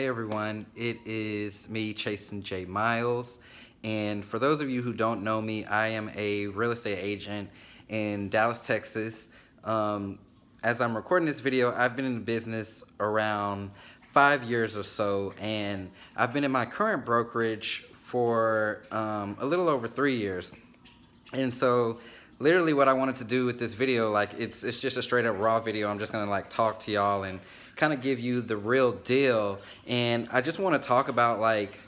Hey everyone, it is me, Chastin J. Miles, and for those of you who don't know me, I am a real estate agent in Dallas, Texas. As I'm recording this video, I've been in the business around 5 years or so, and I've been in my current brokerage for a little over 3 years. And so literally what I wanted to do with this video, like it's just a straight up raw video. I'm just gonna like talk to y'all and kind of give you the real deal. And I just want to talk about like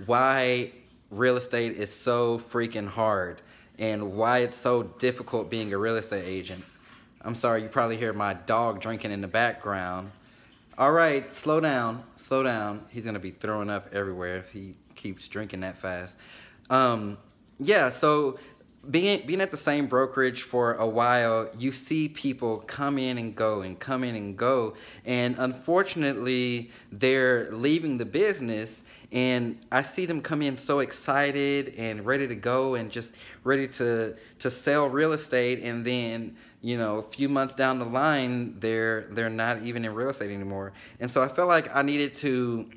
why real estate is so freaking hard and why it's so difficult being a real estate agent. I'm sorry, you probably hear my dog drinking in the background. All right, slow down, slow down. He's gonna be throwing up everywhere if he keeps drinking that fast. Yeah, so being at the same brokerage for a while, you see people come in and go and come in and go, and unfortunately they're leaving the business, and I see them come in so excited and ready to go and just ready to sell real estate, and then a few months down the line they're not even in real estate anymore. And so I felt like I needed to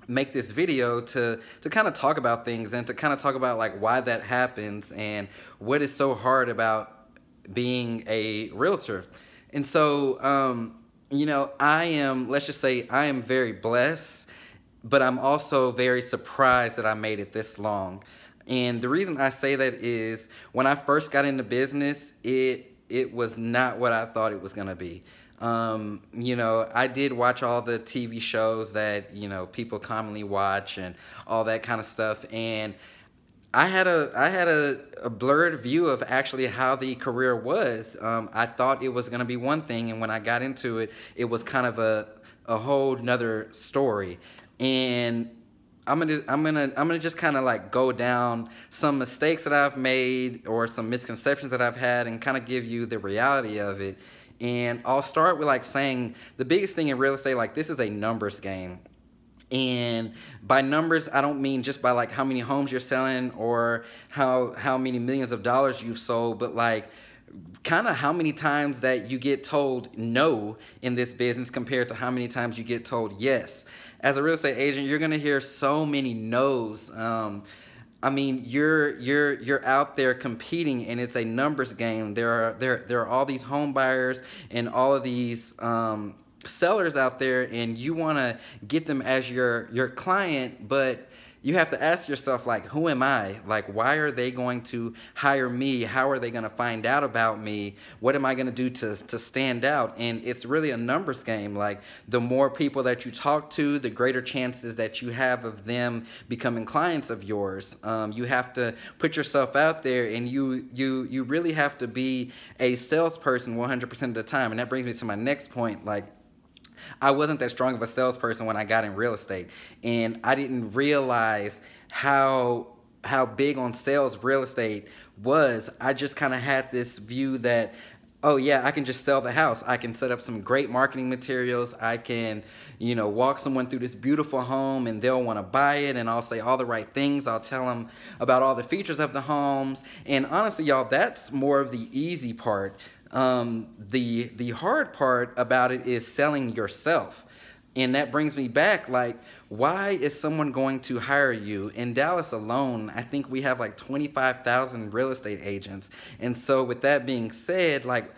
make this video to kind of talk about things and to kind of talk about like why that happens and what is so hard about being a realtor. And so let's just say I am very blessed, but I'm also very surprised that I made it this long. And the reason I say that is when I first got into business, it was not what I thought it was gonna be. I did watch all the TV shows that, people commonly watch and all that kind of stuff. And I had a blurred view of actually how the career was. I thought it was going to be one thing, and when I got into it, it was kind of a whole nother story. And I'm gonna just kind of like go down some mistakes that I've made or some misconceptions that I've had and kind of give you the reality of it. And I'll start with like saying the biggest thing in real estate, like this is a numbers game. And by numbers, I don't mean just by like how many homes you're selling or how many millions of dollars you've sold, but like kind of how many times that you get told no in this business compared to how many times you get told yes. As a real estate agent, you're gonna hear so many no's. I mean, you're out there competing, and it's a numbers game. There are all these home buyers and all of these sellers out there, and you want to get them as your client, but you have to ask yourself, like, who am I? Like, why are they going to hire me? How are they going to find out about me? What am I going to do to stand out? And it's really a numbers game. Like, the more people that you talk to, the greater chances that you have of them becoming clients of yours. You have to put yourself out there, and you really have to be a salesperson 100% of the time. And that brings me to my next point. Like, I wasn't that strong of a salesperson when I got in real estate, and I didn't realize how big on sales real estate was. I just kind of had this view that, oh yeah, I can just sell the house. I can set up some great marketing materials. I can, walk someone through this beautiful home and they'll want to buy it, and I'll say all the right things. I'll tell them about all the features of the homes. And honestly, y'all, that's more of the easy part. The hard part about it is selling yourself. And that brings me back, like, why is someone going to hire you? In Dallas alone, I think we have like 25,000 real estate agents. And so with that being said, like,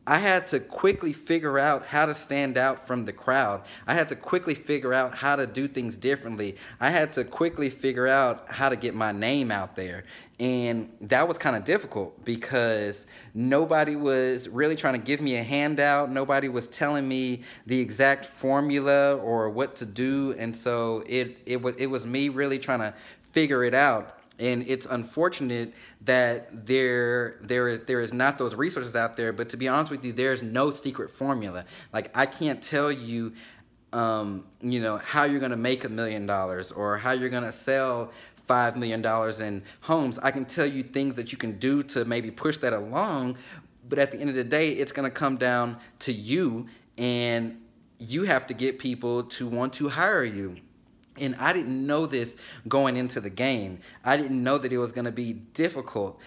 I had to quickly figure out how to stand out from the crowd. I had to quickly figure out how to do things differently. I had to quickly figure out how to get my name out there. And that was kind of difficult because nobody was really trying to give me a handout. Nobody was telling me the exact formula or what to do. And so it was me really trying to figure it out. And it's unfortunate that there is not those resources out there. But to be honest with you, there's no secret formula. Like, I can't tell you, how you're going to make $1 million or how you're going to sell $5 million in homes. I can tell you things that you can do to maybe push that along. But at the end of the day, it's going to come down to you, and you have to get people to want to hire you. And I didn't know this going into the game. I didn't know that it was going to be difficult.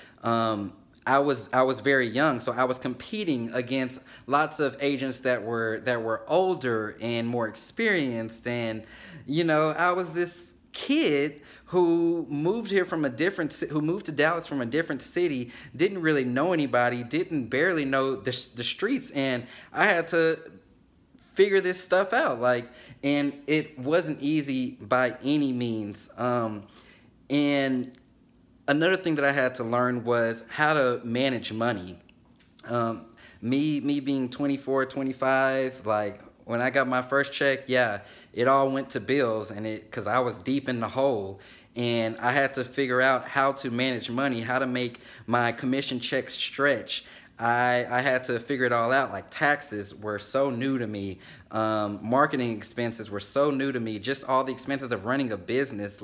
I was very young, so I was competing against lots of agents that were older and more experienced, and I was this kid who moved here from who moved to Dallas from a different city, didn't really know anybody, didn't barely know the streets, and I had to figure this stuff out, and it wasn't easy by any means. And another thing that I had to learn was how to manage money. Me being 24, 25, when I got my first check, yeah, it all went to bills, and because I was deep in the hole, and I had to figure out how to manage money, how to make my commission checks stretch. I had to figure it all out. Like, taxes were so new to me. Marketing expenses were so new to me. Just all the expenses of running a business,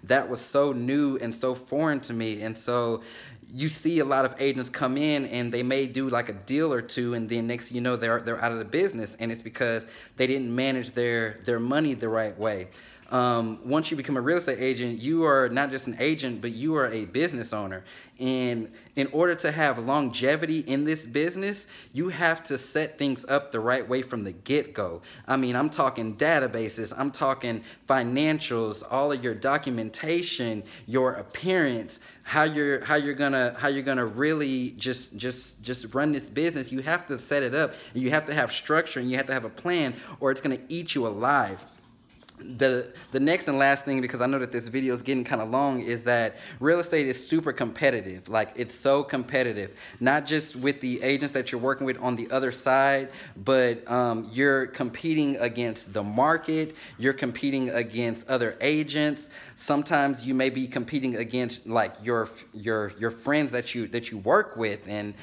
that was so new and so foreign to me. And so you see a lot of agents come in and they may do a deal or two, and then next thing you know, they're out of the business, and it's because they didn't manage their money the right way. Once you become a real estate agent, you are not just an agent, but you are a business owner. And in order to have longevity in this business, you have to set things up the right way from the get-go. I mean, I'm talking databases, I'm talking financials, all of your documentation, your appearance, how you're gonna really just run this business. You have to set it up, and you have to have structure, and you have to have a plan, or it's gonna eat you alive. The next and last thing, because I know that this video is getting kind of long, is that real estate is super competitive. It's so competitive, not just with the agents that you're working with on the other side, but you're competing against the market, you're competing against other agents. Sometimes you may be competing against your friends that you work with, and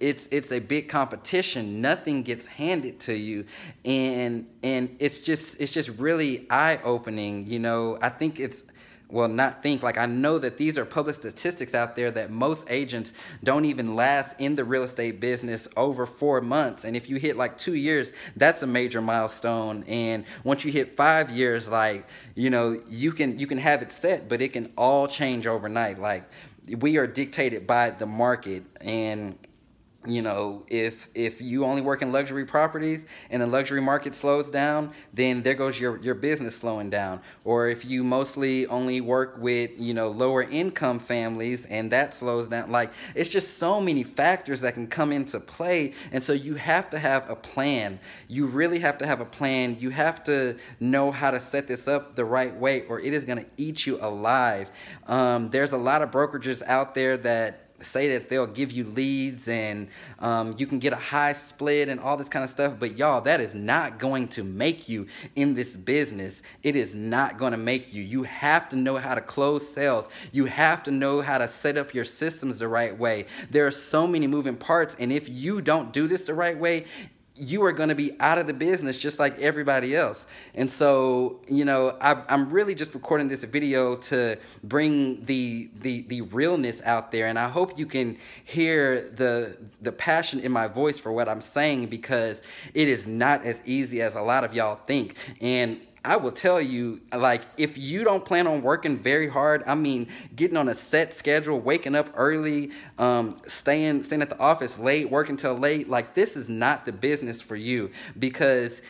it's a big competition. Nothing gets handed to you, and it's just really eye-opening. I think I know that these are public statistics out there that most agents don't even last in the real estate business over 4 months. And if you hit 2 years, that's a major milestone. And once you hit 5 years, you can have it set, but it can all change overnight. We are dictated by the market, and if you only work in luxury properties and the luxury market slows down, then there goes your business slowing down. Or if you mostly only work with, lower income families and that slows down, it's just so many factors that can come into play. And so you have to have a plan. You really have to have a plan. You have to know how to set this up the right way, or it is going to eat you alive. There's a lot of brokerages out there that say that they'll give you leads, and you can get a high split and all this kind of stuff, but y'all, that is not going to make you in this business. It is not going to make you. You have to know how to close sales. You have to know how to set up your systems the right way. There are so many moving parts, and if you don't do this the right way, you are going to be out of the business just like everybody else. And so, I'm really just recording this video to bring the realness out there. And I hope you can hear the passion in my voice for what I'm saying, because it is not as easy as a lot of y'all think. And I will tell you, if you don't plan on working very hard, getting on a set schedule, waking up early, staying at the office late, working till late, this is not the business for you, because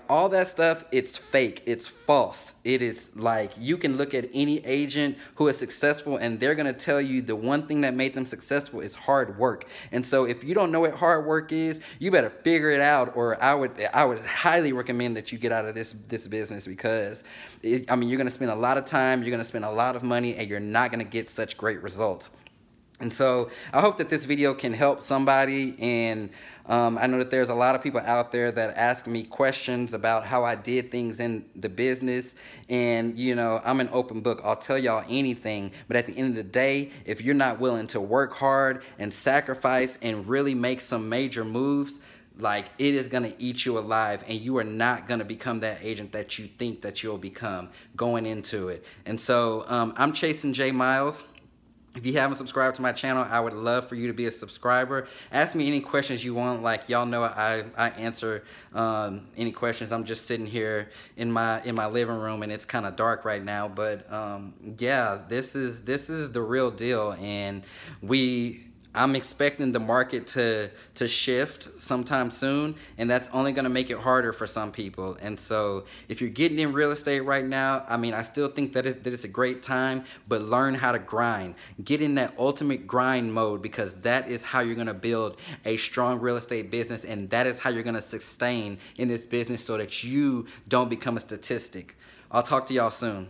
all that stuff, it's fake, it's false. It is you can look at any agent who is successful, and they're going to tell you the one thing that made them successful is hard work. And so if you don't know what hard work is, you better figure it out, or I would highly recommend that you get out of this business, because you're going to spend a lot of time, you're going to spend a lot of money, and you're not going to get such great results. And so I hope that this video can help somebody, and I know that there's a lot of people out there that ask me questions about how I did things in the business, and I'm an open book. I'll tell y'all anything, but at the end of the day, if you're not willing to work hard and sacrifice and really make some major moves, it is going to eat you alive, and you are not going to become that agent that you think that you'll become going into it. And so I'm Chastin J. Miles. If you haven't subscribed to my channel, I would love for you to be a subscriber. Ask me any questions you want. Like, y'all know I answer any questions. I'm just sitting here in my living room, and it's kind of dark right now. But yeah, this is the real deal, and I'm expecting the market to shift sometime soon, and that's only going to make it harder for some people. And so if you're getting in real estate right now, I mean, I still think that it's a great time, but learn how to grind. Get in that ultimate grind mode, because that is how you're going to build a strong real estate business, and that is how you're going to sustain in this business so that you don't become a statistic. I'll talk to y'all soon.